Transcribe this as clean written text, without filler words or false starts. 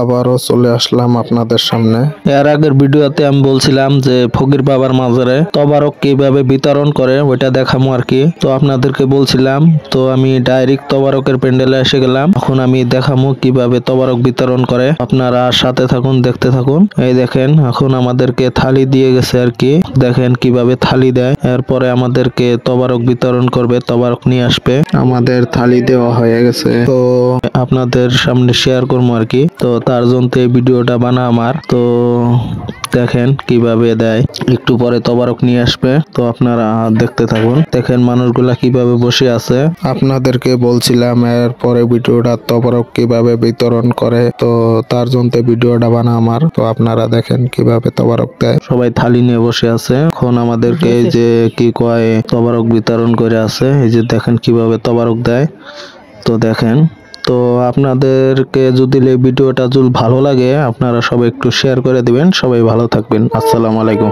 আবারও চলে আসলাম আপনাদের সামনে। এর আগের ভিডিওতে আমি বলছিলাম যে ফকির বাবার মাজারে তবারক কিভাবে বিতরণ করে ওইটা দেখামো আর কি। তো আপনাদেরকে বলছিলাম, তো আমি ডাইরেক্ট তবারকের প্যান্ডেলে এসে গেলাম। এখন আমি দেখামো কিভাবে তবারক বিতরণ করে। আপনারা সাথে থাকুন, দেখতে থাকুন। এই দেখেন, এখন আমাদেরকে থালি দিয়ে গেছে আর কি। দেখেন কিভাবে থালি দেয়, এরপরে আমাদেরকে তবারক বিতরণ করবে, তবারক নিয়ে আসবে। আমাদের থালি দেওয়া হয়ে গেছে, তো আপনাদের সামনে শেয়ার করবো আর কি। তো তার জন্য এই ভিডিওটা বানা আমার। তো দেখেন কিভাবে দেয়, একটু পরে তবারক নিয়ে আসবে। তো আপনারা দেখতে থাকুন। দেখেন মানুষগুলা কিভাবে বসে আছে। আপনাদেরকে বলছিলাম এর পরে ভিডিওটা তবারক কিভাবে বিতরণ করে, তো তার জন্য ভিডিওটা বানা আমার। তো আপনারা দেখেন কিভাবে তবারক দেয়। সবাই থালি নিয়ে বসে আছে। এখন আমাদেরকে এই যে কি কয় তবারক বিতরণ করে আছে। এই যে দেখেন কিভাবে তবারক দেয়। তো দেখেন, তো আপনাদেরকে যদি এই ভিডিওটা ভালো লাগে, আপনারা সবাই একটু শেয়ার করে দিবেন। সবাই ভালো থাকবেন। আসসালামু আলাইকুম।